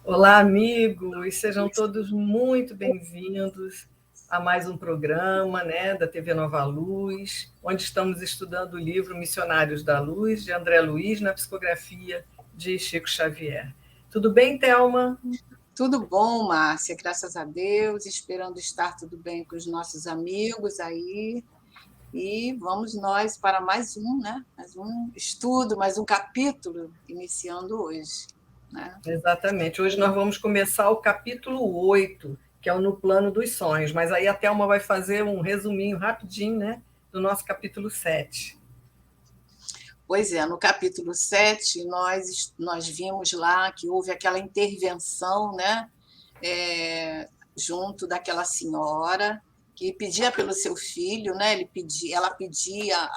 Olá, amigos, sejam todos muito bem-vindos a mais um programa, né, da TV Nova Luz, onde estamos estudando o livro Missionários da Luz, de André Luiz, na psicografia de Chico Xavier. Tudo bem, Thelma? Tudo bom, Márcia, graças a Deus, esperando estar tudo bem com os nossos amigos aí. E vamos nós para mais um, né? Mais um estudo, mais um capítulo, iniciando hoje, né? Exatamente. Hoje nós vamos começar o capítulo 8, que é o No Plano dos Sonhos, mas aí a Thelma vai fazer um resuminho rapidinho, né, do nosso capítulo 7. Pois é, no capítulo 7 nós vimos lá que houve aquela intervenção, né? Junto daquela senhora que pedia pelo seu filho, né? Ela pedia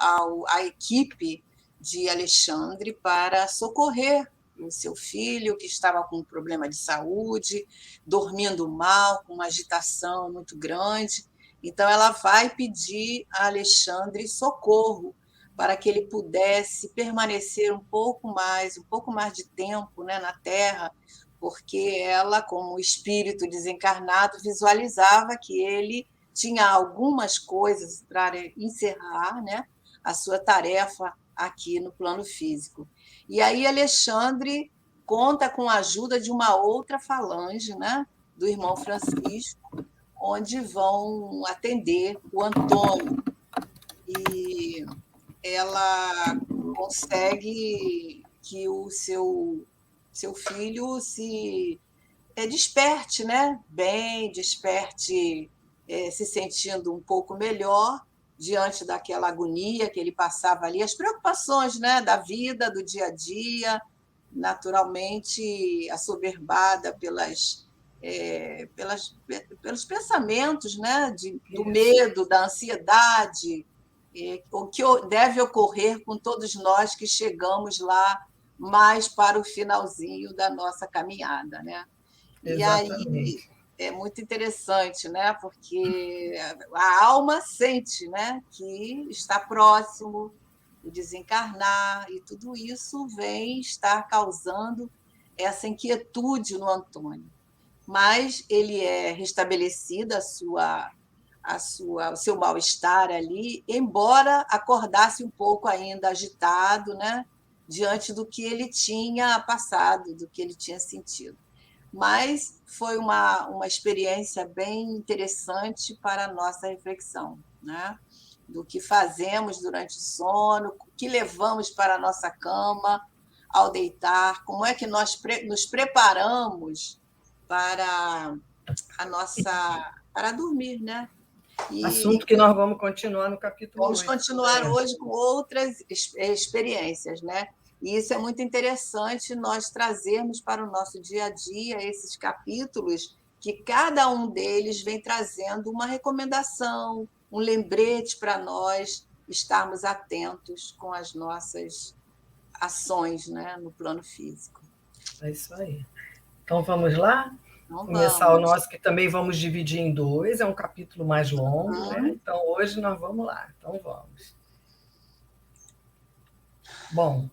à equipe de Alexandre para socorrer o seu filho, que estava com um problema de saúde, dormindo mal, com uma agitação muito grande. Então, ela vai pedir a Alexandre socorro para que ele pudesse permanecer um pouco mais de tempo, né, na Terra, porque ela, como espírito desencarnado, visualizava que ele tinha algumas coisas para encerrar, né, a sua tarefa aqui no plano físico. E aí Alexandre conta com a ajuda de uma outra falange, né, do irmão Francisco, onde vão atender o Antônio. E ela consegue que o seu filho se desperte, né? Bem, desperte, se sentindo um pouco melhor diante daquela agonia que ele passava ali, as preocupações, né, da vida, do dia a dia, naturalmente assoberbada pelos pensamentos, né, do Isso. medo, da ansiedade, o que deve ocorrer com todos nós que chegamos lá mais para o finalzinho da nossa caminhada, né? E aí Exatamente. é muito interessante, né? Porque a alma sente, né, que está próximo do desencarnar e tudo isso vem estar causando essa inquietude no Antônio. Mas ele é restabelecida o seu mal-estar ali, embora acordasse um pouco ainda agitado, né, diante do que ele tinha passado, do que ele tinha sentido. Mas foi uma experiência bem interessante para a nossa reflexão, né? Do que fazemos durante o sono, o que levamos para a nossa cama ao deitar, como é que nós nos preparamos para a nossa para dormir, né? Assunto E que nós vamos continuar no capítulo vamos 8. continuar hoje com outras experiências, né? E isso é muito interessante nós trazermos para o nosso dia a dia esses capítulos, que cada um deles vem trazendo uma recomendação, um lembrete para nós estarmos atentos com as nossas ações, né, no plano físico. É isso aí. Então vamos lá? Então Começar o vamos. nosso, que também vamos dividir em dois, é um capítulo mais longo, né? Uhum. Então hoje nós vamos lá. Então vamos. Bom,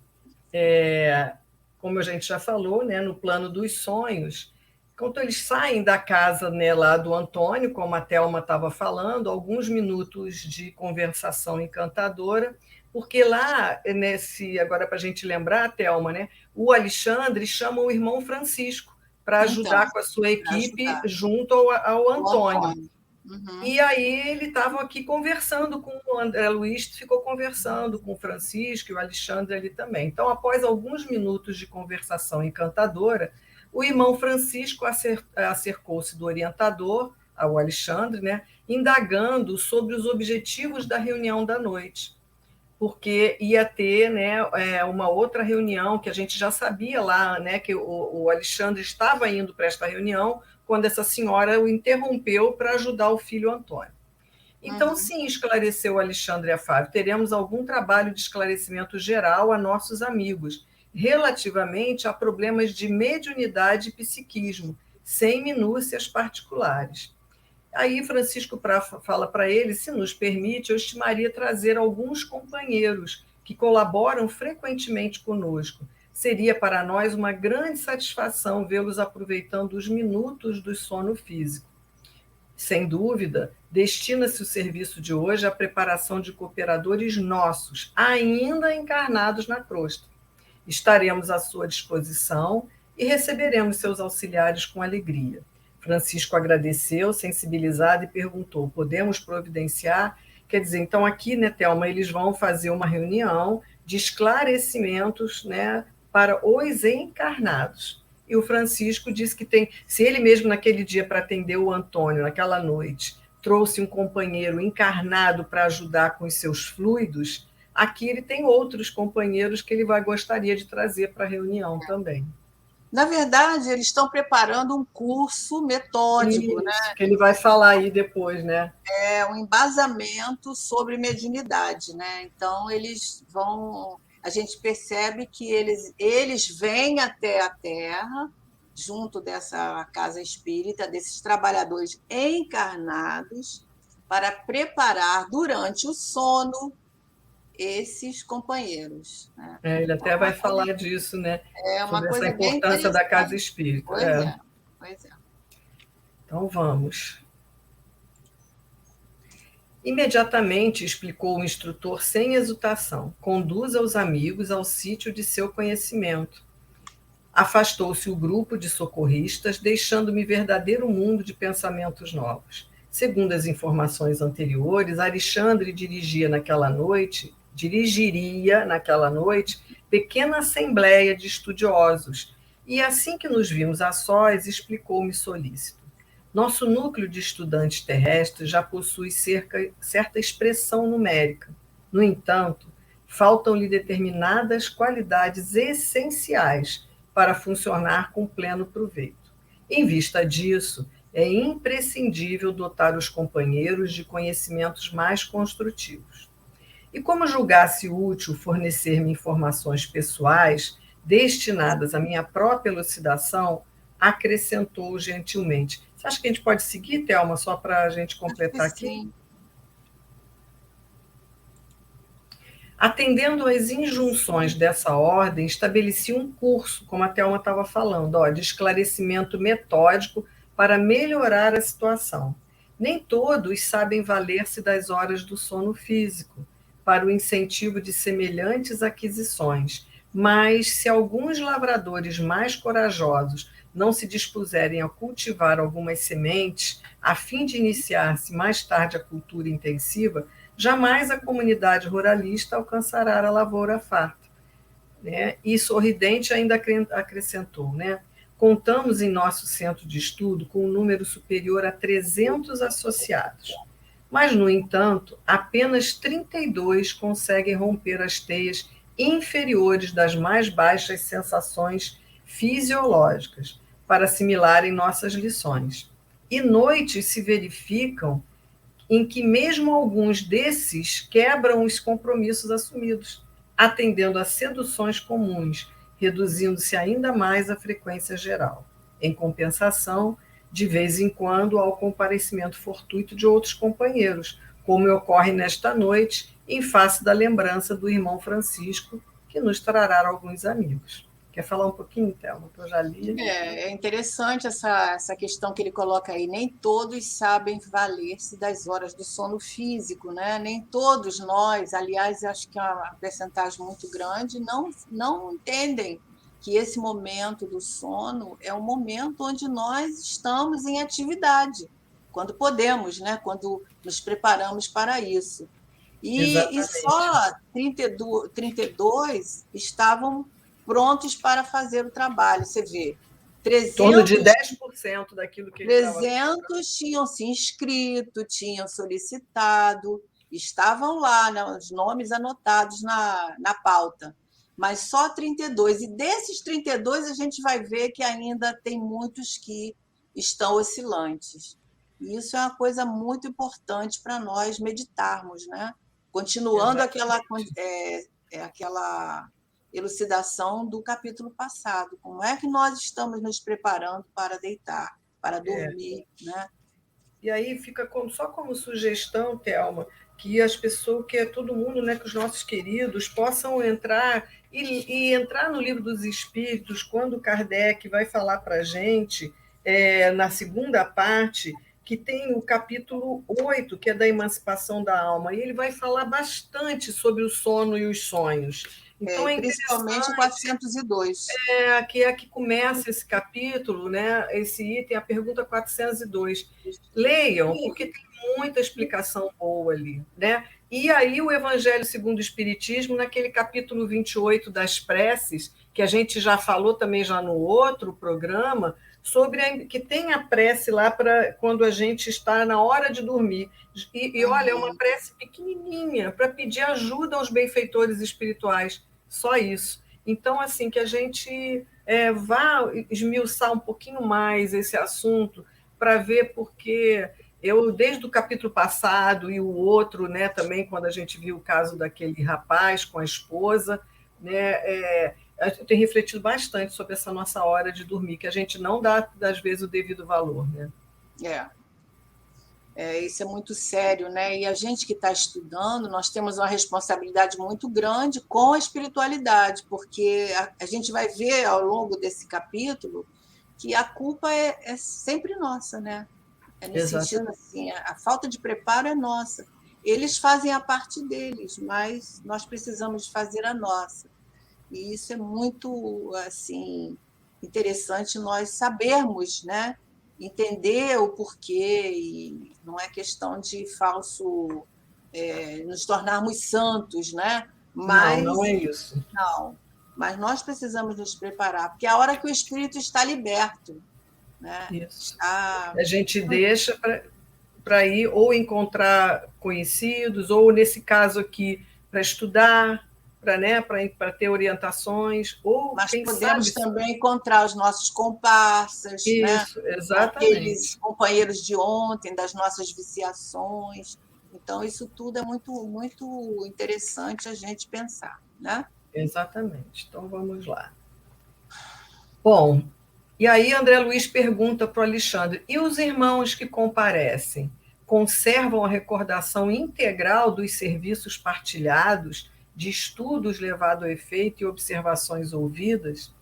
como a gente já falou, né, no plano dos sonhos, quando eles saem da casa, né, lá do Antônio, como a Thelma estava falando, alguns minutos de conversação encantadora, porque lá, agora para a gente lembrar, Thelma, né, o Alexandre chama o irmão Francisco para Então, ajudar com a sua para equipe ajudar junto ao o Antônio. Antônio. Uhum. E aí ele estava aqui conversando com o André Luiz, ficou conversando com o Francisco e o Alexandre ali também. Então, após alguns minutos de conversação encantadora, o irmão Francisco acercou-se do orientador, ao Alexandre, né, indagando sobre os objetivos da reunião da noite, porque ia ter, né, uma outra reunião que a gente já sabia lá, né, que o Alexandre estava indo para esta reunião quando essa senhora o interrompeu para ajudar o filho Antônio. Então, Uhum. sim, esclareceu Alexandre e a Fábio, teremos algum trabalho de esclarecimento geral a nossos amigos, relativamente a problemas de mediunidade e psiquismo, sem minúcias particulares. Aí Francisco fala para ele, se nos permite, eu estimaria trazer alguns companheiros que colaboram frequentemente conosco, seria para nós uma grande satisfação vê-los aproveitando os minutos do sono físico. Sem dúvida, destina-se o serviço de hoje à preparação de cooperadores nossos, ainda encarnados na crosta. Estaremos à sua disposição e receberemos seus auxiliares com alegria. Francisco agradeceu, sensibilizado, e perguntou: podemos providenciar? Quer dizer, então aqui, né, Thelma, eles vão fazer uma reunião de esclarecimentos, né, para os encarnados. E o Francisco disse que tem, se ele mesmo naquele dia, para atender o Antônio, naquela noite, trouxe um companheiro encarnado para ajudar com os seus fluidos, aqui ele tem outros companheiros que ele gostaria de trazer para a reunião também. Na verdade, eles estão preparando um curso metódico, Isso, né? que ele vai falar aí depois, né? É um embasamento sobre mediunidade, né? Então, eles vão. A gente percebe que eles vêm até a Terra, junto dessa casa espírita, desses trabalhadores encarnados, para preparar durante o sono esses companheiros. Né? Ele até vai falar disso, né? É uma Sobre essa coisa bem importância da casa interessante. espírita. Pois é, pois é. Então vamos. Imediatamente, explicou o instrutor sem hesitação, conduza os amigos ao sítio de seu conhecimento. Afastou-se o grupo de socorristas, deixando-me verdadeiro mundo de pensamentos novos. Segundo as informações anteriores, Alexandre dirigiria naquela noite pequena assembleia de estudiosos, e assim que nos vimos a sós, explicou-me solícito: nosso núcleo de estudantes terrestres já possui certa expressão numérica. No entanto, faltam-lhe determinadas qualidades essenciais para funcionar com pleno proveito. Em vista disso, é imprescindível dotar os companheiros de conhecimentos mais construtivos. E como julgasse útil fornecer-me informações pessoais destinadas à minha própria elucidação, acrescentou gentilmente: você acha que a gente pode seguir, Thelma, só para a gente completar aqui? Sim. Atendendo às injunções dessa ordem, estabeleci um curso, como a Thelma estava falando, de esclarecimento metódico para melhorar a situação. Nem todos sabem valer-se das horas do sono físico para o incentivo de semelhantes aquisições, mas se alguns lavradores mais corajosos não se dispuserem a cultivar algumas sementes a fim de iniciar-se mais tarde a cultura intensiva, jamais a comunidade ruralista alcançará a lavoura farta. Né? E Sorridente ainda acrescentou, né? Contamos em nosso centro de estudo com um número superior a 300 associados. Mas, no entanto, apenas 32 conseguem romper as teias inferiores das mais baixas sensações fisiológicas para assimilarem nossas lições. E noites se verificam em que mesmo alguns desses quebram os compromissos assumidos, atendendo a seduções comuns, reduzindo-se ainda mais a frequência geral. Em compensação, de vez em quando, há o comparecimento fortuito de outros companheiros, como ocorre nesta noite, em face da lembrança do irmão Francisco, que nos trará alguns amigos. Quer falar um pouquinho, Thelma, que eu já li? É interessante essa questão que ele coloca aí. Nem todos sabem valer-se das horas do sono físico, né? Nem todos nós, aliás, acho que é uma percentagem muito grande, não entendem que esse momento do sono é um momento onde nós estamos em atividade, quando podemos, né? Quando nos preparamos para isso. E só 32 estavam prontos para fazer o trabalho. Você vê, em torno de 10% daquilo que ele estava... 300 tinham se inscrito, tinham solicitado, estavam lá, né, os nomes anotados na pauta, mas só 32. E desses 32, a gente vai ver que ainda tem muitos que estão oscilantes. E isso é uma coisa muito importante para nós meditarmos, né? Continuando aquela elucidação do capítulo passado. Como é que nós estamos nos preparando para deitar, para dormir, né? E aí fica só como sugestão, Thelma, que as pessoas, que é todo mundo, né, que os nossos queridos possam entrar e entrar no Livro dos Espíritos, quando Kardec vai falar para a gente, na segunda parte, que tem o capítulo 8, que é da emancipação da alma, e ele vai falar bastante sobre o sono e os sonhos. Então, é principalmente o 402. Que é que começa esse capítulo, né? Esse item, a pergunta 402. Leiam, porque tem muita explicação boa ali, né? E aí o Evangelho segundo o Espiritismo, naquele capítulo 28 das preces, que a gente já falou também já no outro programa, sobre que tem a prece lá para quando a gente está na hora de dormir. E olha, é uma prece pequenininha para pedir ajuda aos benfeitores espirituais, só isso. Então, assim, que a gente vá esmiuçar um pouquinho mais esse assunto para ver, porque eu, desde o capítulo passado e o outro, né, também, quando a gente viu o caso daquele rapaz com a esposa, né, eu tenho refletido bastante sobre essa nossa hora de dormir, que a gente não dá, às vezes, o devido valor. Né? Isso é muito sério, né? E a gente que está estudando, nós temos uma responsabilidade muito grande com a espiritualidade, porque a gente vai ver ao longo desse capítulo que a culpa é sempre nossa, né? Nesse sentido assim, a falta de preparo é nossa. Eles fazem a parte deles, mas nós precisamos fazer a nossa. E isso é muito assim interessante nós sabermos, né? Entender o porquê, e não é questão de falso nos tornarmos santos, né? Não, Mas não é isso. não, mas nós precisamos nos preparar, porque é a hora que o espírito está liberto, né? Isso. Está... A gente deixa para ir ou encontrar conhecidos, ou nesse caso aqui, para estudar, para ter orientações, ou Mas quem podemos sabe. também encontrar os nossos comparsas, né? Isso, Aqueles exatamente. companheiros de ontem, das nossas viciações. Então, isso tudo é muito, muito interessante a gente pensar, né? Exatamente. Então vamos lá. Bom, e aí André Luiz pergunta para o Alexandre: e os irmãos que comparecem conservam a recordação integral dos serviços partilhados, de estudos levados a efeito e observações ouvidas?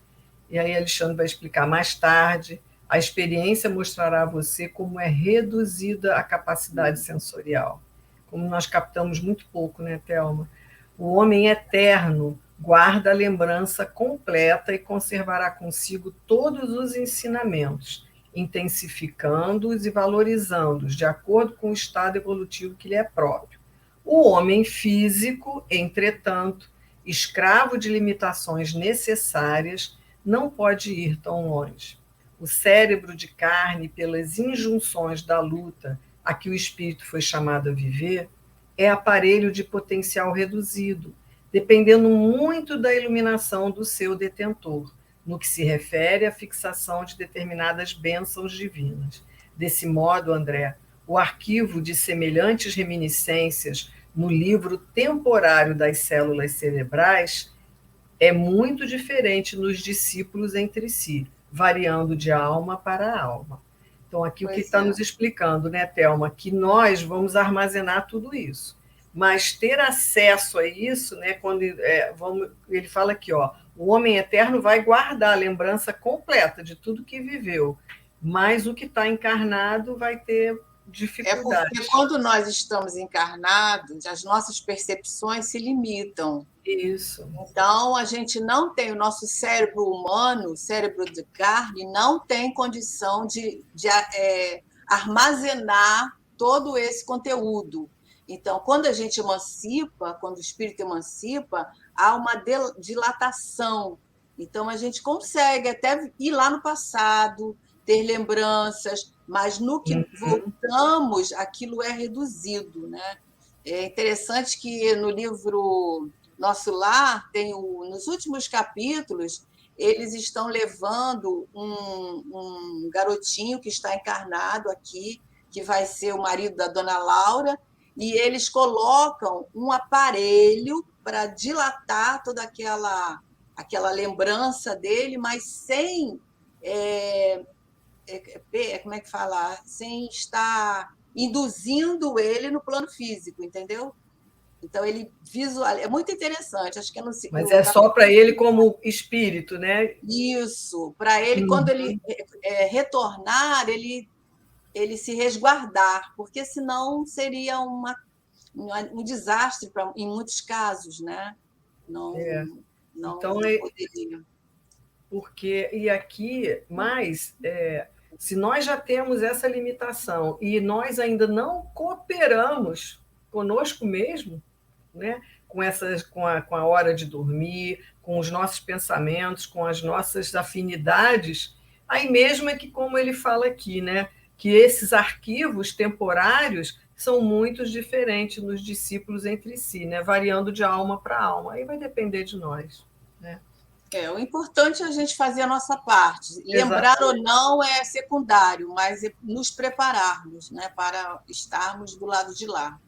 E aí Alexandre vai explicar mais tarde. A experiência mostrará a você como é reduzida a capacidade sensorial. Como nós captamos muito pouco, né, Thelma? O homem eterno guarda a lembrança completa e conservará consigo todos os ensinamentos, intensificando-os e valorizando-os de acordo com o estado evolutivo que lhe é próprio. O homem físico, entretanto, escravo de limitações necessárias, não pode ir tão longe. O cérebro de carne, pelas injunções da luta a que o espírito foi chamado a viver, é aparelho de potencial reduzido, dependendo muito da iluminação do seu detentor, no que se refere à fixação de determinadas bênçãos divinas. Desse modo, André, o arquivo de semelhantes reminiscências no livro temporário das células cerebrais é muito diferente nos discípulos entre si, variando de alma para alma. Então, aqui o que está nos explicando, né, Thelma, que nós vamos armazenar tudo isso. Mas ter acesso a isso, né, quando ele fala aqui, ó, o homem eterno vai guardar a lembrança completa de tudo que viveu, mas o que está encarnado vai ter dificuldade. É porque quando nós estamos encarnados, as nossas percepções se limitam. Isso. Então, a gente não tem, o nosso cérebro humano, cérebro de carne, não tem condição de armazenar todo esse conteúdo. Então, quando a gente emancipa, quando o espírito emancipa, há uma dilatação. Então, a gente consegue até ir lá no passado, ter lembranças, mas no que voltamos, aquilo é reduzido, né? É interessante que no livro Nosso Lar, nos últimos capítulos, eles estão levando um garotinho que está encarnado aqui, que vai ser o marido da dona Laura, e eles colocam um aparelho para dilatar toda aquela lembrança dele, mas sem como é que fala? Sem estar induzindo ele no plano físico, entendeu? Então, ele visualiza. É muito interessante. Acho que é Mas no é só para capítulo. ele como espírito, né? Isso. Para ele, quando Uhum. ele retornar, ele se resguardar, porque senão seria um desastre em muitos casos, né? É. Não, Então, não poderia. e aqui, mas se nós já temos essa limitação e nós ainda não cooperamos conosco mesmo, né? Com a hora de dormir, com os nossos pensamentos, com as nossas afinidades, aí mesmo é que, como ele fala aqui, né? Que esses arquivos temporários são muito diferentes nos discípulos entre si, né? Variando de alma para alma. Aí vai depender de nós, né? O importante é a gente fazer a nossa parte. Lembrar ou Exatamente. não é secundário, mas é nos prepararmos, né, para estarmos do lado de lá.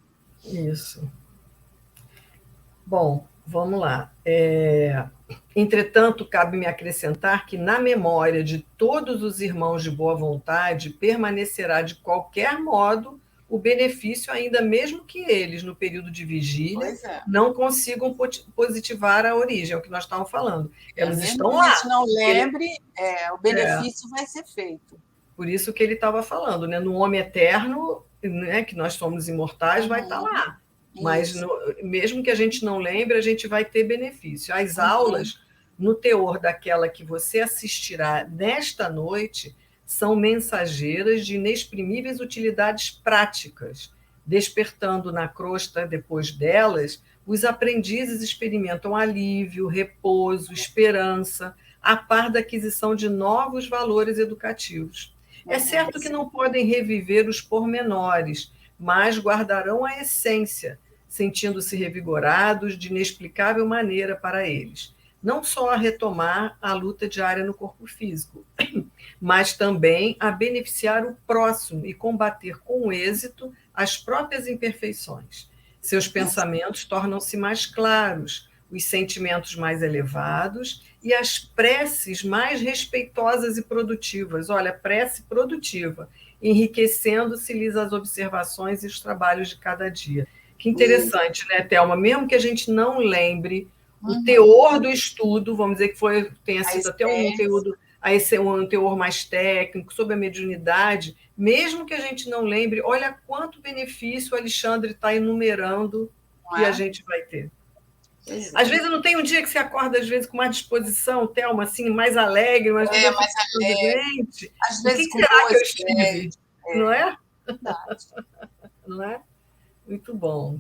Isso. Bom, vamos lá. Entretanto, cabe-me acrescentar que, na memória de todos os irmãos de boa vontade, permanecerá de qualquer modo o benefício, ainda mesmo que eles, no período de vigília, Pois é. não consigam positivar a origem, é o que nós estávamos falando. Eles Mesmo estão que a gente lá. não Ele, lembre, o benefício vai ser feito. por isso que ele estava falando, né? No homem eterno, né, que nós somos imortais, vai estar lá. Mas Isso. mesmo que a gente não lembre, a gente vai ter benefício. As aulas, no teor daquela que você assistirá nesta noite, são mensageiras de inexprimíveis utilidades práticas, despertando na crosta, depois delas, os aprendizes experimentam alívio, repouso, esperança, a par da aquisição de novos valores educativos. É certo que não podem reviver os pormenores, mas guardarão a essência, sentindo-se revigorados de inexplicável maneira para eles. Não só a retomar a luta diária no corpo físico, mas também a beneficiar o próximo e combater com êxito as próprias imperfeições. Seus pensamentos tornam-se mais claros, os sentimentos mais elevados e as preces mais respeitosas e produtivas. Olha, prece produtiva, enriquecendo-se-lhes as observações e os trabalhos de cada dia. Que interessante, né, Thelma? Mesmo que a gente não lembre o teor do estudo, vamos dizer que tenha sido até um teor mais técnico, sobre a mediunidade, mesmo que a gente não lembre, olha quanto benefício o Alexandre está enumerando que a gente vai ter. Às vezes não tem um dia que você acorda, às vezes, com mais disposição, Thelma, assim, mais alegre, mas mais alegre. Gente, Às o vezes que com será que eu boas estive? ideias. Não é? Verdade. Não é? Muito bom.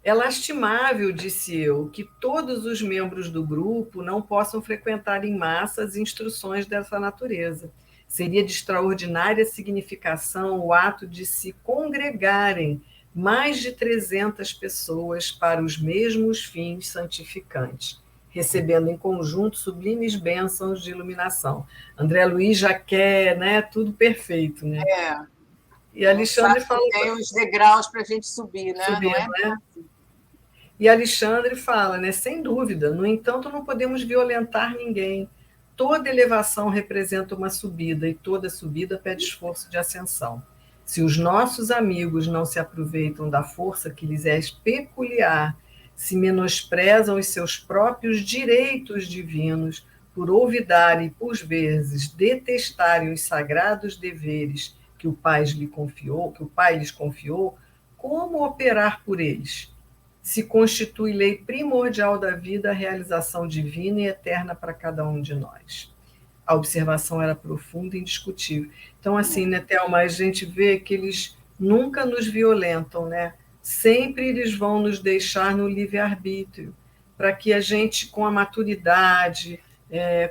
É lastimável, disse eu, que todos os membros do grupo não possam frequentar em massa as instruções dessa natureza. Seria de extraordinária significação o ato de se congregarem mais de 300 pessoas para os mesmos fins santificantes, recebendo em conjunto sublimes bênçãos de iluminação. André Luiz já quer, né, tudo perfeito, né? E Não sabe Alexandre fala... tem os degraus para a gente subir, né? Subir, Não é? né? E Alexandre fala, né, sem dúvida, no entanto, não podemos violentar ninguém. Toda elevação representa uma subida e toda subida pede esforço de ascensão. Se os nossos amigos não se aproveitam da força que lhes é peculiar, se menosprezam os seus próprios direitos divinos, por olvidarem e, por vezes, detestarem os sagrados deveres que o Pai lhes confiou, como operar por eles? Se constitui lei primordial da vida a realização divina e eterna para cada um de nós. A observação era profunda e indiscutível. Então, assim, né, Thelma, a gente vê que eles nunca nos violentam, né? Sempre eles vão nos deixar no livre-arbítrio, para que a gente, com a maturidade,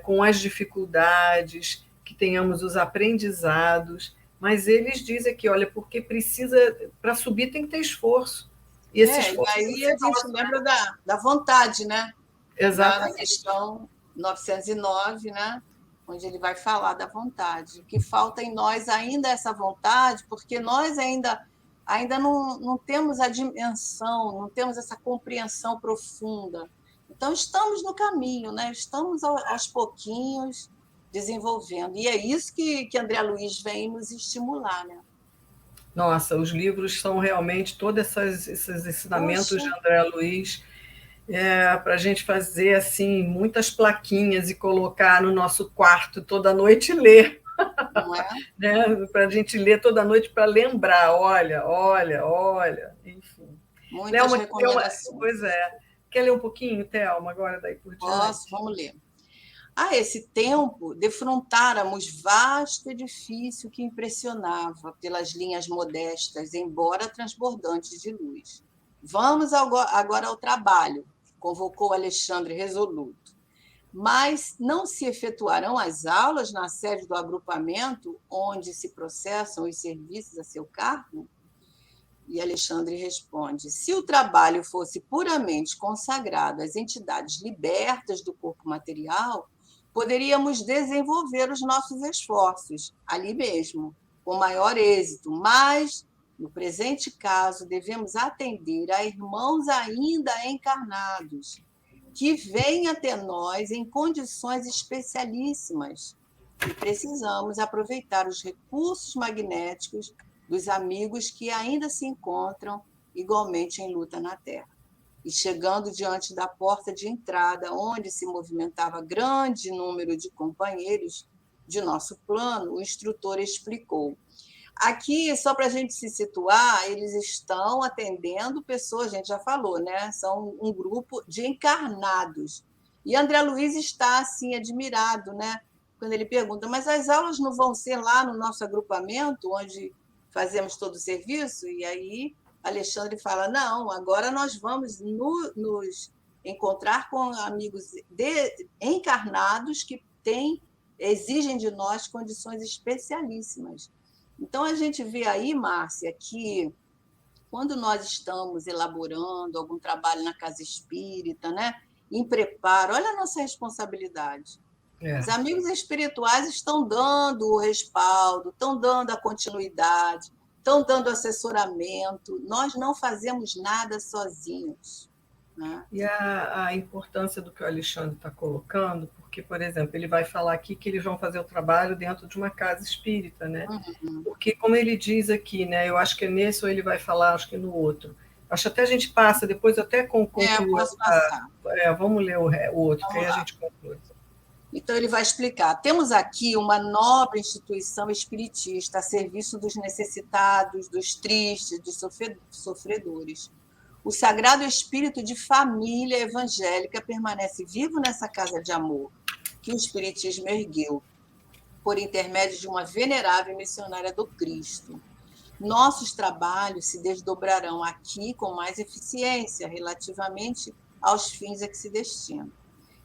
com as dificuldades, que tenhamos os aprendizados, mas eles dizem que, olha, porque para subir tem que ter esforço. E esse esforço e aí a gente lembra da vontade, né? Exatamente. Na questão 909, né? Onde ele vai falar da vontade. O que falta em nós ainda é essa vontade, porque nós ainda não temos a dimensão, não temos essa compreensão profunda. Então, estamos no caminho, né? Estamos aos pouquinhos desenvolvendo. E é isso que André Luiz vem nos estimular, né? Nossa, os livros são realmente todos esses ensinamentos Poxa, de André Luiz, para a gente fazer assim muitas plaquinhas e colocar no nosso quarto toda noite e ler, não é? né? Para a gente ler toda noite para lembrar, olha, olha, olha, enfim. Muitas Thelma, pois recomendações. é. Quer ler um pouquinho, Thelma, agora daí por Posso? diante? Vamos ler. A esse tempo, defrontáramos vasto edifício que impressionava pelas linhas modestas, embora transbordantes de luz. Vamos agora ao trabalho, convocou Alexandre resoluto. Mas não se efetuarão as aulas na sede do agrupamento onde se processam os serviços a seu cargo? E Alexandre responde: se o trabalho fosse puramente consagrado às entidades libertas do corpo material, poderíamos desenvolver os nossos esforços ali mesmo, com maior êxito, mas, no presente caso, devemos atender a irmãos ainda encarnados, que vêm até nós em condições especialíssimas e precisamos aproveitar os recursos magnéticos dos amigos que ainda se encontram igualmente em luta na Terra. E chegando diante da porta de entrada, onde se movimentava grande número de companheiros de nosso plano, o instrutor explicou: aqui, só para a gente se situar, eles estão atendendo pessoas, a gente já falou, né? São um grupo de encarnados. E André Luiz está assim admirado, né? Quando ele pergunta, mas as aulas não vão ser lá no nosso agrupamento, onde fazemos todo o serviço? E aí Alexandre fala, não, agora nós vamos nos encontrar com amigos encarnados que exigem de nós condições especialíssimas. Então, a gente vê aí, Márcia, que quando nós estamos elaborando algum trabalho na casa espírita, né, em preparo, olha a nossa responsabilidade. Os É. amigos espirituais estão dando o respaldo, estão dando a continuidade, estão dando assessoramento. Nós não fazemos nada sozinhos. Né? E a importância do que o Alexandre está colocando, porque, por exemplo, ele vai falar aqui que eles vão fazer o trabalho dentro de uma casa espírita, né? Uhum. Porque, como ele diz aqui, né? Eu acho que é nesse ou ele vai falar, acho que é no outro. Acho até a gente passa, depois eu até concluo. Posso passar. Vamos ler o outro, que Vamos aí a lá. gente conclui. Então, ele vai explicar. Temos aqui uma nobre instituição espiritista a serviço dos necessitados, dos tristes, dos sofredores. O Sagrado Espírito de Família Evangélica permanece vivo nessa casa de amor que o Espiritismo ergueu, por intermédio de uma venerável missionária do Cristo. Nossos trabalhos se desdobrarão aqui com mais eficiência relativamente aos fins a que se destinam.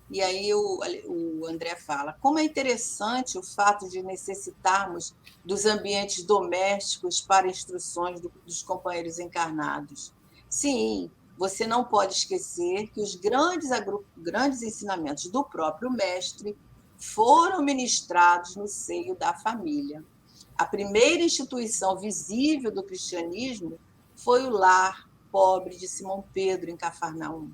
E aí o André fala, como é interessante o fato de necessitarmos dos ambientes domésticos para instruções dos companheiros encarnados. Sim, você não pode esquecer que os grandes ensinamentos do próprio mestre foram ministrados no seio da família. A primeira instituição visível do cristianismo foi o lar pobre de Simão Pedro, em Cafarnaum.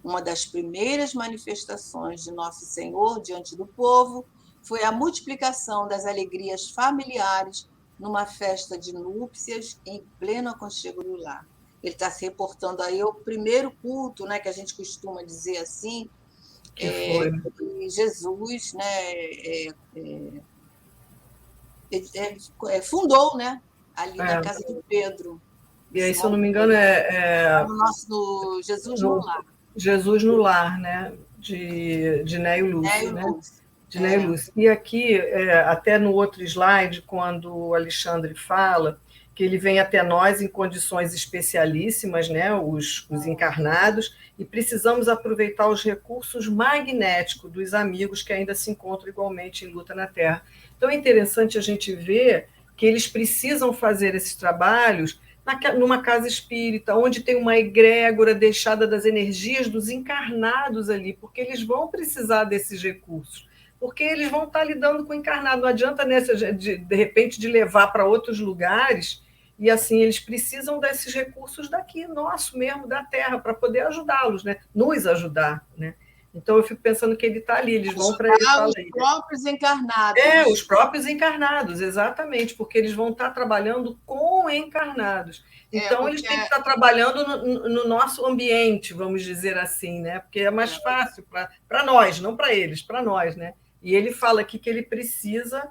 Uma das primeiras manifestações de Nosso Senhor diante do povo foi a multiplicação das alegrias familiares numa festa de núpcias em pleno aconchego do lar. Ele está se reportando aí ao primeiro culto, né, que a gente costuma dizer assim, Que foi. que Jesus, né, fundou, né, ali na casa de Pedro. E aí, se eu Simão não me engano, Pedro, no Jesus no no Lar. Jesus no Lar, né? De Neio Lúcio, né? De Neio Lúcio. E aqui, até no outro slide, quando o Alexandre fala que ele vem até nós em condições especialíssimas, né? Os encarnados, e precisamos aproveitar os recursos magnéticos dos amigos que ainda se encontram igualmente em luta na Terra. Então é interessante a gente ver que eles precisam fazer esses trabalhos numa casa espírita, onde tem uma egrégora deixada das energias dos encarnados ali, porque eles vão precisar desses recursos, porque eles vão estar lidando com o encarnado. Não adianta, né, de repente, de levar para outros lugares, e assim, eles precisam desses recursos daqui, nosso mesmo, da Terra, para poder ajudá-los, né? Nos ajudar, né? Então eu fico pensando que ele está ali, eles vão para ele os próprios encarnados. Os próprios encarnados, exatamente, porque eles vão estar trabalhando com encarnados. Então, eles têm que estar trabalhando no nosso ambiente, vamos dizer assim, né? Porque é mais fácil para nós, não para eles, para nós, né? E ele fala aqui que ele precisa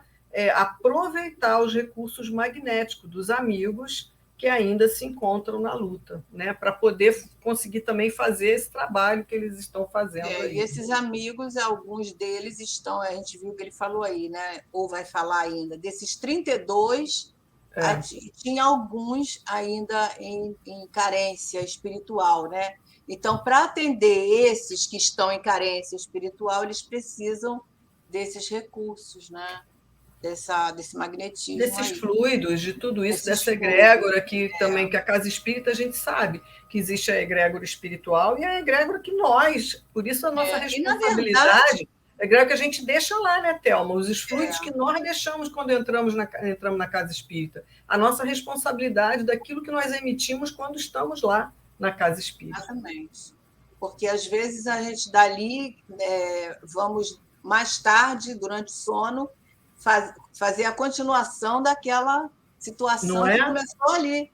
aproveitar os recursos magnéticos dos amigos que ainda se encontram na luta, né? Para poder conseguir também fazer esse trabalho que eles estão fazendo aí. E esses amigos, alguns deles estão, a gente viu que ele falou aí, né? Ou vai falar ainda, desses 32, tinha alguns ainda em carência espiritual, né? Então, para atender esses que estão em carência espiritual, eles precisam desses recursos, né? Desse magnetismo. Desses fluidos, de tudo isso, dessa egrégora que também, que a casa espírita, a gente sabe que existe a egrégora espiritual e a egrégora que nós, por isso a nossa responsabilidade, a egrégora que a gente deixa lá, né, Thelma? Os fluidos que nós deixamos quando entramos na casa espírita. A nossa responsabilidade daquilo que nós emitimos quando estamos lá na casa espírita. Exatamente. Porque às vezes a gente dali, vamos mais tarde, durante o sono, fazer a continuação daquela situação que começou ali.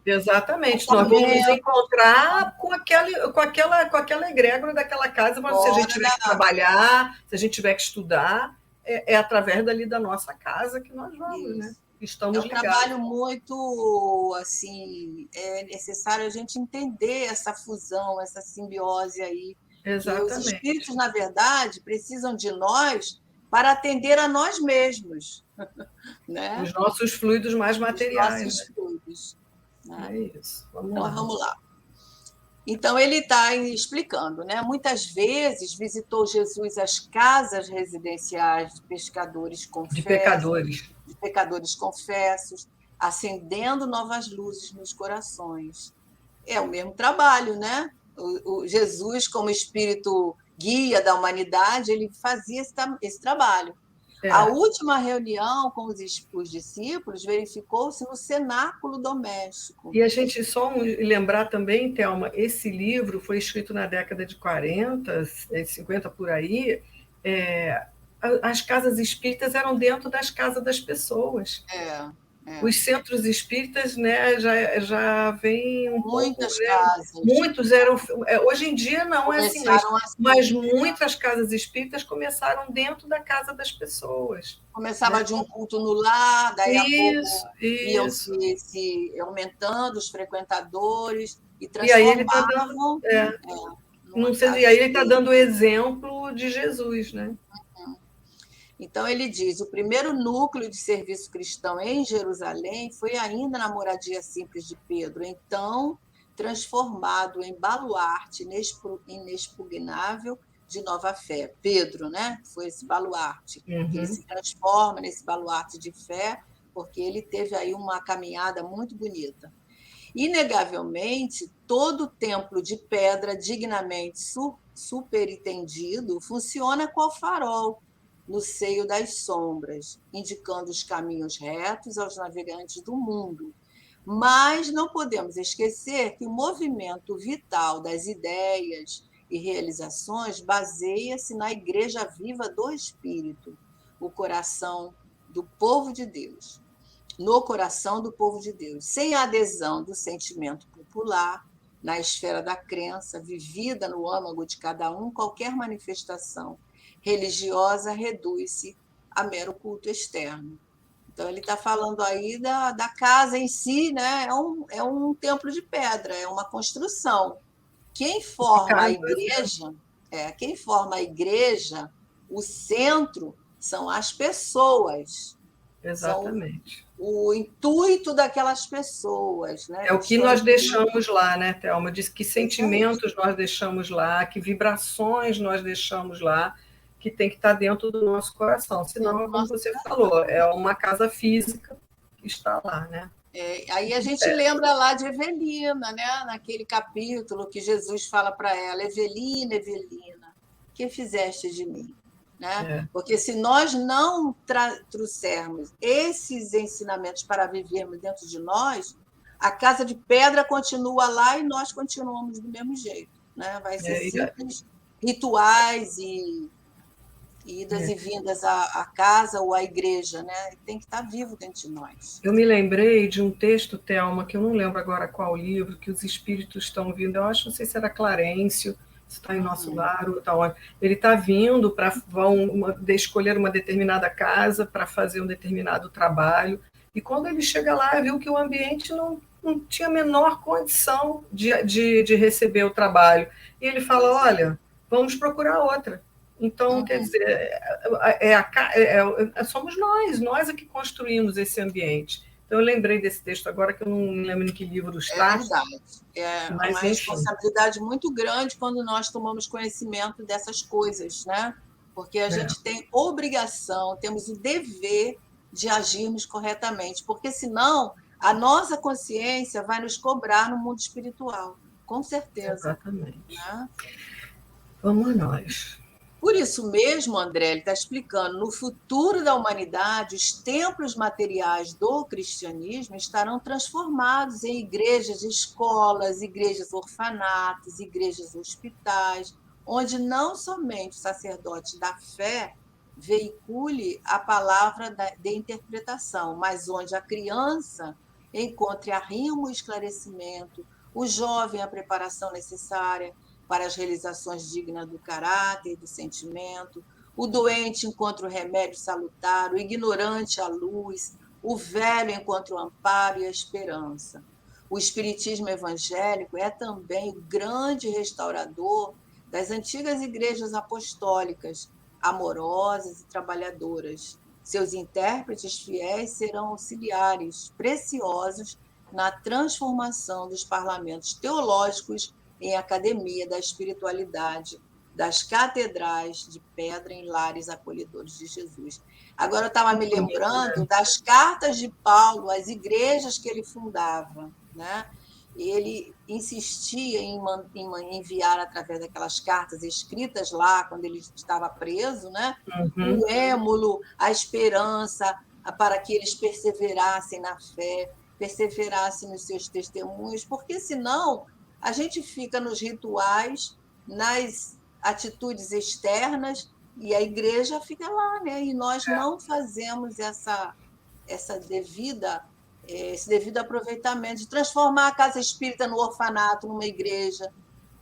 Exatamente. Nós vamos nos encontrar com aquela egrégora daquela casa, se a gente tiver que trabalhar, se a gente tiver que estudar, é através dali da nossa casa que nós vamos, né? Estamos ligados. Trabalho muito, assim, é necessário a gente entender essa fusão, essa simbiose aí. Exatamente. Que os espíritos, na verdade, precisam de nós para atender a nós mesmos. Né? Os nossos fluidos mais materiais. Os nossos fluidos. Né? É isso. Vamos lá. Então, ele está explicando, né? Muitas vezes visitou Jesus as casas residenciais de pescadores confessos. De pecadores confessos, acendendo novas luzes nos corações. É o mesmo trabalho, né? O Jesus, como espírito guia da humanidade, ele fazia esse trabalho. A última reunião com os discípulos verificou-se no cenáculo doméstico. E a gente só lembrar também, Thelma, esse livro foi escrito na década de 40, 50 por aí. As casas espíritas eram dentro das casas das pessoas. Os centros espíritas, né, já vem muitas casas. Muitos eram. Hoje em dia não é assim, mas muitas casas espíritas começaram dentro da casa das pessoas. Começava, né, de um culto no lar, daí a pouco iam se aumentando os frequentadores e transformavam. E aí ele está dando o exemplo de Jesus, né? Então, ele diz, o primeiro núcleo de serviço cristão em Jerusalém foi ainda na moradia simples de Pedro, então transformado em baluarte inexpugnável de nova fé. Pedro, né? Foi esse baluarte. Ele se transforma nesse baluarte de fé, porque ele teve aí uma caminhada muito bonita. Inegavelmente, todo templo de pedra dignamente superintendido funciona qual farol, no seio das sombras, indicando os caminhos retos aos navegantes do mundo. Mas não podemos esquecer que o movimento vital das ideias e realizações baseia-se na Igreja Viva do Espírito, o coração do povo de Deus, no coração do povo de Deus, sem a adesão do sentimento popular, na esfera da crença, vivida no âmago de cada um, qualquer manifestação religiosa reduz-se a mero culto externo. Então, ele está falando aí da casa em si, né? É um templo de pedra, é uma construção. Quem forma a igreja, o centro, são as pessoas. Exatamente. O intuito daquelas pessoas. Né? É o que nós deixamos lá, né, Thelma? Diz que sentimentos nós deixamos lá, que vibrações nós deixamos lá, que tem que estar dentro do nosso coração. Senão, como você falou, é uma casa física que está lá, né? Aí a gente lembra lá de Evelina, né? Naquele capítulo que Jesus fala para ela, Evelina, Evelina, que fizeste de mim? Né? Porque se nós não trouxermos esses ensinamentos para vivermos dentro de nós, a casa de pedra continua lá e nós continuamos do mesmo jeito. Né? Vai ser simples rituais e idas e vindas à casa ou à igreja, né? Tem que estar vivo dentro de nós. Eu me lembrei de um texto, Thelma, que eu não lembro agora qual livro, que os espíritos estão vindo. Eu acho, não sei se era Clarencio, se está em Nosso Lar ou tá onde. Ele está vindo para escolher uma determinada casa para fazer um determinado trabalho. E quando ele chega lá, viu que o ambiente não tinha a menor condição de receber o trabalho. E ele fala: olha, vamos procurar outra. Então, quer dizer, somos nós é que construímos esse ambiente. Então, eu lembrei desse texto agora, que eu não me lembro em que livro está. É verdade. É mas, uma responsabilidade muito grande quando nós tomamos conhecimento dessas coisas, né? Porque a gente tem obrigação, temos o dever de agirmos corretamente, porque senão a nossa consciência vai nos cobrar no mundo espiritual, com certeza. Exatamente. Né? Vamos nós. Por isso mesmo, André, ele está explicando, no futuro da humanidade, os templos materiais do cristianismo estarão transformados em igrejas, escolas, igrejas orfanatos, igrejas hospitais, onde não somente o sacerdote da fé veicule a palavra de interpretação, mas onde a criança encontre arrimo e esclarecimento, o jovem a preparação necessária para as realizações dignas do caráter e do sentimento, o doente encontra o remédio salutar, o ignorante a luz, o velho encontra o amparo e a esperança. O espiritismo evangélico é também o grande restaurador das antigas igrejas apostólicas, amorosas e trabalhadoras. Seus intérpretes fiéis serão auxiliares preciosos na transformação dos parlamentos teológicos em academia da espiritualidade, das catedrais de pedra em lares acolhedores de Jesus. Agora eu estava me lembrando das cartas de Paulo às igrejas que ele fundava, né? Ele insistia em enviar através daquelas cartas escritas lá quando ele estava preso, né? O êmulo, a esperança, para que eles perseverassem na fé, perseverassem nos seus testemunhos, porque senão a gente fica nos rituais, nas atitudes externas, e a igreja fica lá, né? E nós não fazemos esse devido aproveitamento de transformar a casa espírita no orfanato, numa igreja,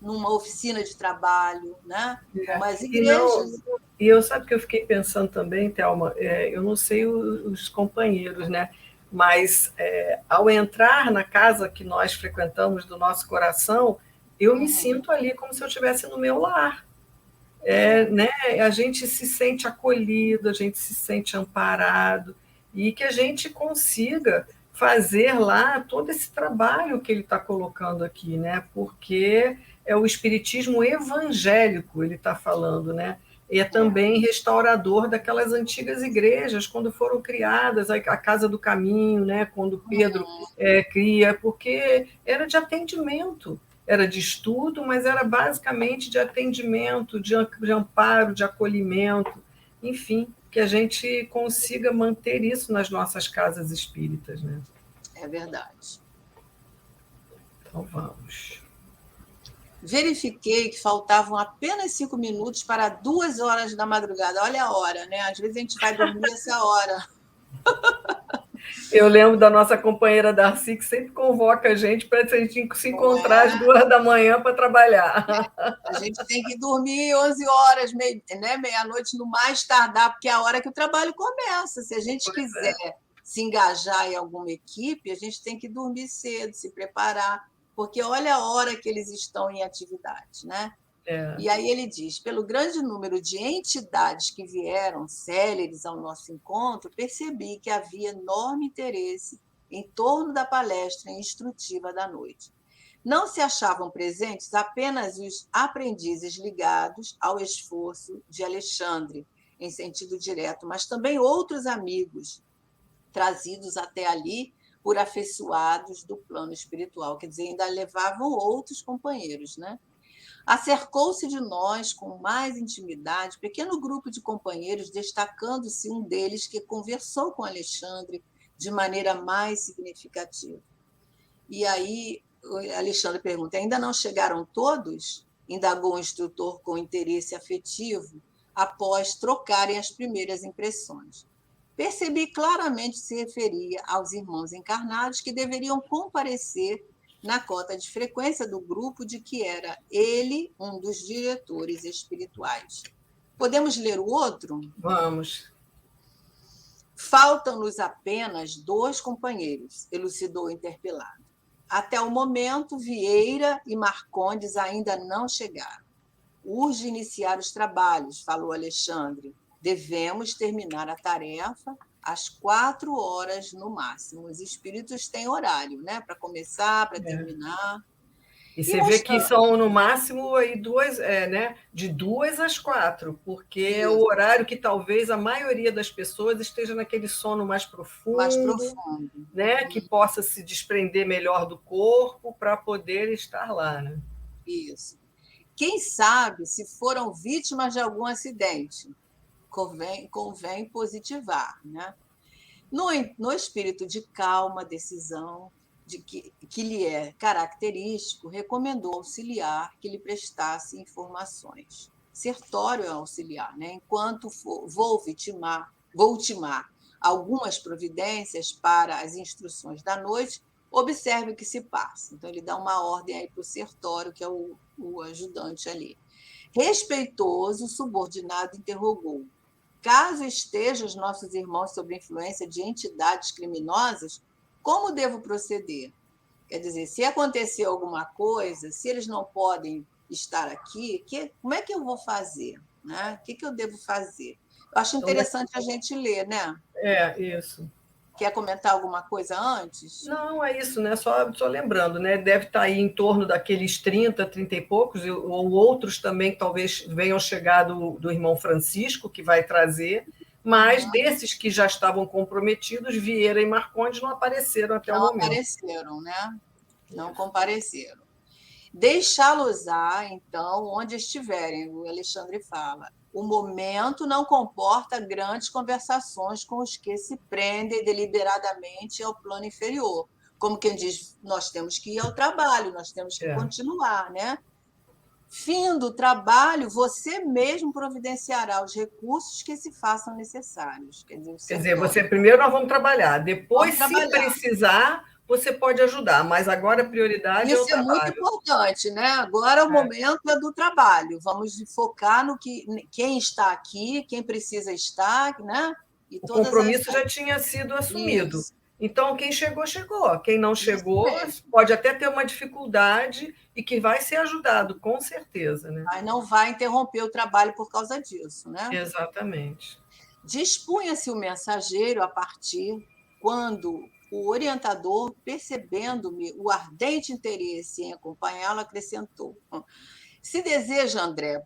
numa oficina de trabalho, né? Umas igrejas. E eu sabe que eu fiquei pensando também, Thelma, eu não sei os companheiros, né? Mas ao entrar na casa que nós frequentamos do nosso coração, eu me sinto ali como se eu estivesse no meu lar. Né? A gente se sente acolhido, a gente se sente amparado, e que a gente consiga fazer lá todo esse trabalho que ele está colocando aqui, né? Porque é o espiritismo evangélico, ele está falando, né? E é também restaurador daquelas antigas igrejas, quando foram criadas, a Casa do Caminho, né? Quando Pedro cria, porque era de atendimento, era de estudo, mas era basicamente de atendimento, de amparo, de acolhimento, enfim, que a gente consiga manter isso nas nossas casas espíritas, né? É verdade. Então vamos. Verifiquei que faltavam apenas 5 minutos para 2 horas da madrugada. Olha a hora, né? Às vezes a gente vai dormir essa hora. Eu lembro da nossa companheira Darcy, que sempre convoca a gente para a gente se encontrar às 2 da manhã para trabalhar. A gente tem que dormir 11 horas, meia-noite no mais tardar, porque é a hora que o trabalho começa. Se a gente quiser se engajar em alguma equipe, a gente tem que dormir cedo, se preparar, porque olha a hora que eles estão em atividade, né? E aí ele diz, pelo grande número de entidades que vieram céleres ao nosso encontro, percebi que havia enorme interesse em torno da palestra instrutiva da noite. Não se achavam presentes apenas os aprendizes ligados ao esforço de Alexandre, em sentido direto, mas também outros amigos trazidos até ali por afeiçoados do plano espiritual, quer dizer, ainda levavam outros companheiros, né? Acercou-se de nós com mais intimidade, pequeno grupo de companheiros, destacando-se um deles que conversou com Alexandre de maneira mais significativa. E aí Alexandre pergunta, ainda não chegaram todos? indagou o instrutor com interesse afetivo, após trocarem as primeiras impressões. Percebi claramente que se referia aos irmãos encarnados que deveriam comparecer na cota de frequência do grupo de que era ele um dos diretores espirituais. Podemos ler o outro? Vamos. Faltam-nos apenas 2 companheiros, elucidou o interpelado. Até o momento, Vieira e Marcondes ainda não chegaram. Urge iniciar os trabalhos, falou Alexandre. Devemos terminar a tarefa às 4 horas no máximo. Os espíritos têm horário, né? Para começar, para terminar. E você vê que são, no máximo, aí né, de 2 às 4, porque é o horário que talvez a maioria das pessoas esteja naquele sono mais profundo. Né, que possa se desprender melhor do corpo para poder estar lá. Né? Isso. Quem sabe se foram vítimas de algum acidente? Convém positivar. Né? No espírito de calma, decisão, que lhe é característico, recomendou ao auxiliar que lhe prestasse informações. Sertório é auxiliar, né? Enquanto vou ultimar algumas providências para as instruções da noite, observe o que se passa. Então, ele dá uma ordem aí para o Sertório, que é o ajudante ali. Respeitoso, o subordinado interrogou: caso estejam os nossos irmãos sob influência de entidades criminosas, como devo proceder? Quer dizer, se acontecer alguma coisa, se eles não podem estar aqui, como é que eu vou fazer? Né? O que eu devo fazer? Eu acho interessante a gente ler, né? Isso. Quer comentar alguma coisa antes? Não, é isso, né? Só lembrando, né? Deve estar aí em torno daqueles 30 e poucos, ou outros também que talvez venham chegar do irmão Francisco, que vai trazer, mas desses que já estavam comprometidos, Vieira e Marcondes não apareceram até o momento. Não apareceram, né? Não compareceram. Deixá-los-á, então, onde estiverem, o Alexandre fala. O momento não comporta grandes conversações com os que se prendem deliberadamente ao plano inferior. Como quem diz, nós temos que ir ao trabalho, nós temos que continuar, né? Fim do trabalho, você mesmo providenciará os recursos que se façam necessários. Quer dizer, você primeiro nós vamos trabalhar, depois, se precisar, você pode ajudar, mas agora a prioridade é o trabalho. Isso é muito importante, né? Agora o momento é do trabalho. Vamos focar no que quem está aqui, quem precisa estar, né? E o compromisso já tinha sido assumido. Isso. Então, quem chegou, chegou. Quem não chegou, pode até ter uma dificuldade e que vai ser ajudado, com certeza. Né? Mas não vai interromper o trabalho por causa disso, né? Exatamente. Dispunha-se o mensageiro a partir quando o orientador, percebendo-me o ardente interesse em acompanhá-lo, acrescentou: se deseja, André,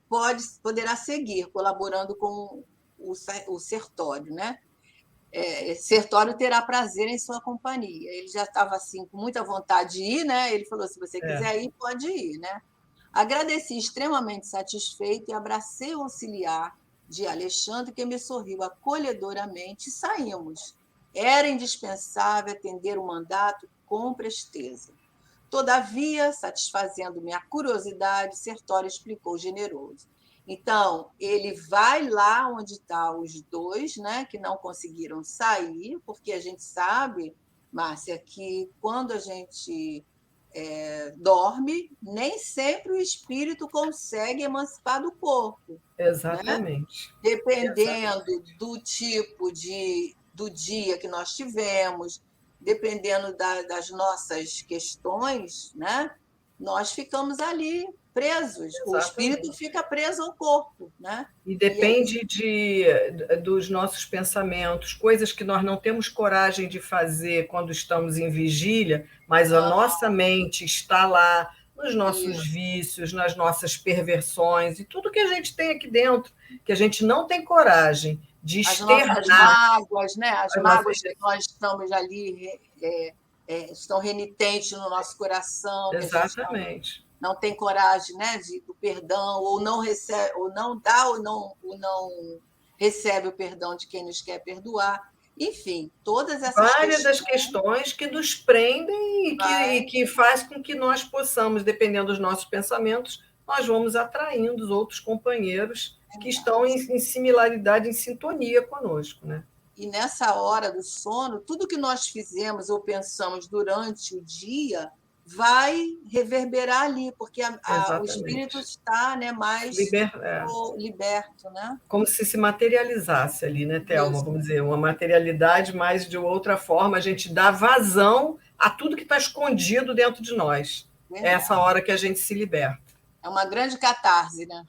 poderá seguir colaborando com o Sertório, né? Sertório terá prazer em sua companhia. Ele já estava assim com muita vontade de ir, né? Ele falou: se você quiser ir, pode ir, né? Agradeci extremamente satisfeito e abracei o auxiliar de Alexandre, que me sorriu acolhedoramente, e saímos. Era indispensável atender o mandato com presteza. Todavia, satisfazendo minha curiosidade, Sertório explicou generoso. Então, ele vai lá onde estão os 2, né, que não conseguiram sair, porque a gente sabe, Márcia, que quando a gente dorme, nem sempre o espírito consegue emancipar do corpo. Exatamente. Né? Dependendo do tipo do dia que nós tivemos, dependendo das nossas questões, né? Nós ficamos ali presos. Exatamente. O espírito fica preso ao corpo. Né? E depende dos nossos pensamentos, coisas que nós não temos coragem de fazer quando estamos em vigília, mas a nossa mente está lá, nos nossos vícios, nas nossas perversões, e tudo que a gente tem aqui dentro, que a gente não tem coragem de externar. As mágoas, né? As mágoas que nós estamos ali, estão renitentes no nosso coração. Exatamente. Não tem coragem, né, do perdão, ou não recebe, ou não dá, ou não recebe o perdão de quem nos quer perdoar. Enfim, todas essas várias das questões que nos prendem e que faz com que nós possamos, dependendo dos nossos pensamentos, nós vamos atraindo os outros companheiros que estão em similaridade, em sintonia conosco, né? E nessa hora do sono, tudo que nós fizemos ou pensamos durante o dia vai reverberar ali, porque o espírito Exatamente. está, né, mais liberto, né? Como se materializasse ali, né, Thelma? Isso. Vamos dizer, uma materialidade, mas de outra forma, a gente dá vazão a tudo que está escondido dentro de nós. É essa hora que a gente se liberta. É uma grande catarse, né?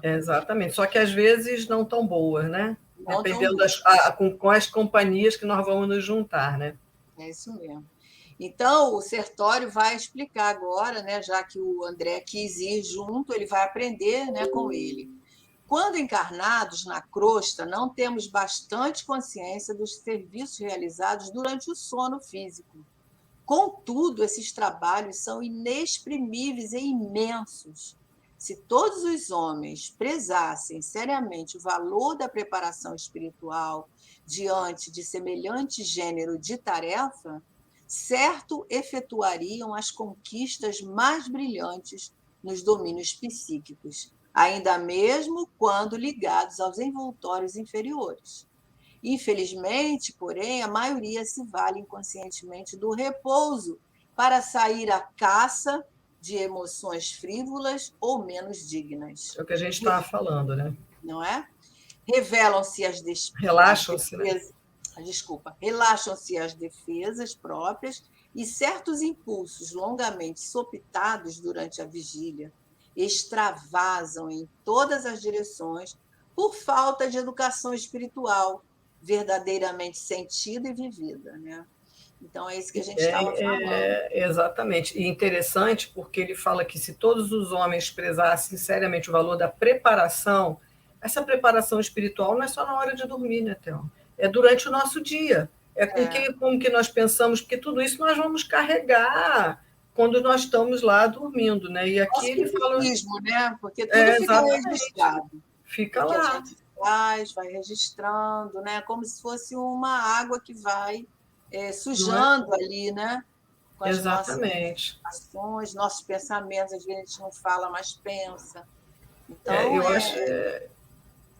Exatamente. Só que às vezes não tão boas, né? Não dependendo com as companhias que nós vamos nos juntar, né? É isso mesmo. Então, o Sertório vai explicar agora, né, já que o André quis ir junto, ele vai aprender, né, com ele. Quando encarnados na crosta, não temos bastante consciência dos serviços realizados durante o sono físico. Contudo, esses trabalhos são inexprimíveis e imensos. Se todos os homens prezassem seriamente o valor da preparação espiritual diante de semelhante gênero de tarefa, certo efetuariam as conquistas mais brilhantes nos domínios psíquicos, ainda mesmo quando ligados aos envoltórios inferiores. Infelizmente, porém, a maioria se vale inconscientemente do repouso para sair à caça de emoções frívolas ou menos dignas. É o que a gente estava falando, né? Não é? Revelam-se as defesas. Relaxam-se, né? Relaxam-se as defesas próprias e certos impulsos longamente sopitados durante a vigília extravasam em todas as direções por falta de educação espiritual verdadeiramente sentida e vivida, né? Então, é isso que a gente estava falando. Exatamente. E interessante porque ele fala que se todos os homens prezassem seriamente o valor da preparação, essa preparação espiritual não é só na hora de dormir, né, Théo? É durante o nosso dia. Com que nós pensamos, porque tudo isso nós vamos carregar quando nós estamos lá dormindo, né? E aqui ele fala... né? Porque tudo fica registrado. Fica lá. Que a gente faz, vai registrando, né? Como se fosse uma água que vai sujando ali, né? Com as Exatamente. nossas ações, nossos pensamentos, às vezes a gente não fala, mas pensa. Então, eu acho...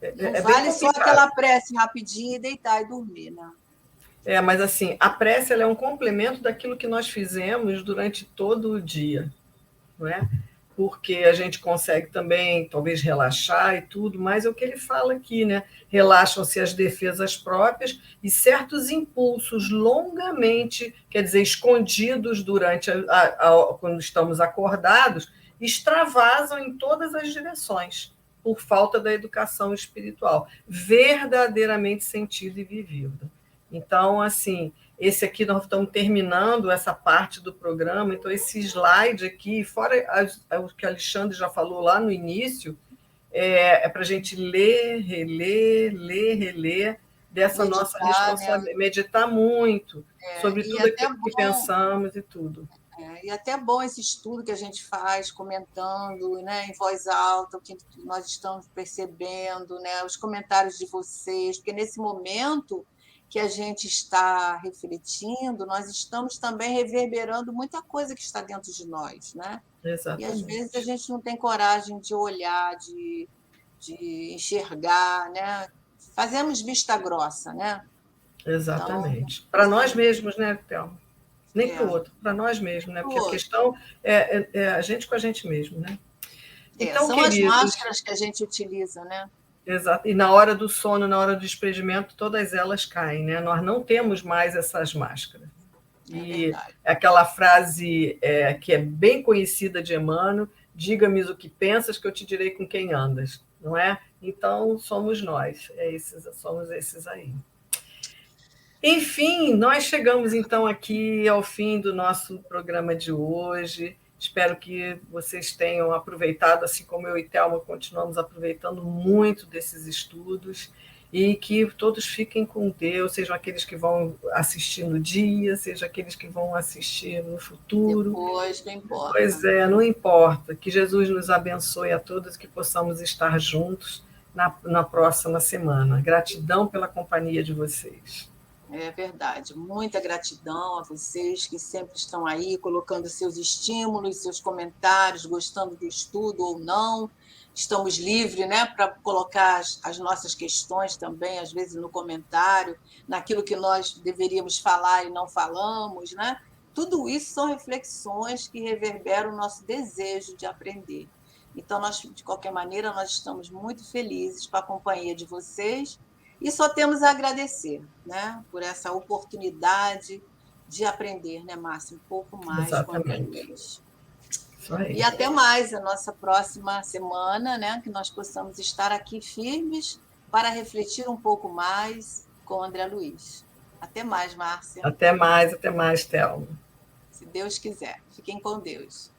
não vale só aquela prece rapidinho e deitar e dormir, né? Mas assim, a prece ela é um complemento daquilo que nós fizemos durante todo o dia, não é? Porque a gente consegue também, talvez, relaxar e tudo, mas é o que ele fala aqui, né? Relaxam-se as defesas próprias e certos impulsos longamente, quer dizer, escondidos durante quando estamos acordados, extravasam em todas as direções, por falta da educação espiritual, verdadeiramente sentida e vivida. Então, assim, esse aqui nós estamos terminando essa parte do programa, então esse slide aqui, fora o que a Alexandre já falou lá no início, para a gente ler, reler, dessa meditar, nossa responsabilidade, né? Meditar muito sobre tudo aquilo que pensamos e tudo. E até bom esse estudo que a gente faz, comentando, né, em voz alta, o que nós estamos percebendo, né, os comentários de vocês, porque nesse momento que a gente está refletindo, nós estamos também reverberando muita coisa que está dentro de nós, né? Exatamente. E às vezes a gente não tem coragem de olhar, de enxergar, né? Fazemos vista grossa, né? Exatamente. Então, para nós mesmos, né, Thelma? Nem para o outro, para nós mesmos, né? Porque a questão é a gente com a gente mesmo, né? Então, são queridos, as máscaras que a gente utiliza, né? Exato. E na hora do sono, na hora do despedimento, todas elas caem, né? Nós não temos mais essas máscaras. E aquela frase que é bem conhecida de Emmanuel, diga-me o que pensas que eu te direi com quem andas, não é? Então, somos nós, somos esses aí. Enfim, nós chegamos então aqui ao fim do nosso programa de hoje. Espero que vocês tenham aproveitado, assim como eu e Thelma continuamos aproveitando muito desses estudos, e que todos fiquem com Deus, sejam aqueles que vão assistir no dia, sejam aqueles que vão assistir no futuro. Depois, não importa. Pois não importa. Que Jesus nos abençoe a todos, que possamos estar juntos na próxima semana. Gratidão pela companhia de vocês. É verdade. Muita gratidão a vocês que sempre estão aí colocando seus estímulos, seus comentários, gostando do estudo ou não. Estamos livres, né, para colocar as nossas questões também, às vezes no comentário, naquilo que nós deveríamos falar e não falamos, né? Tudo isso são reflexões que reverberam o nosso desejo de aprender. Então, nós, de qualquer maneira, nós estamos muito felizes com a companhia de vocês e só temos a agradecer, né, por essa oportunidade de aprender, né, Márcia, um pouco mais com o André Exatamente. Luiz. Isso aí. E até mais a nossa próxima semana, né, que nós possamos estar aqui firmes para refletir um pouco mais com o André Luiz. Até mais, Márcia. Até mais, Thelma. Se Deus quiser. Fiquem com Deus.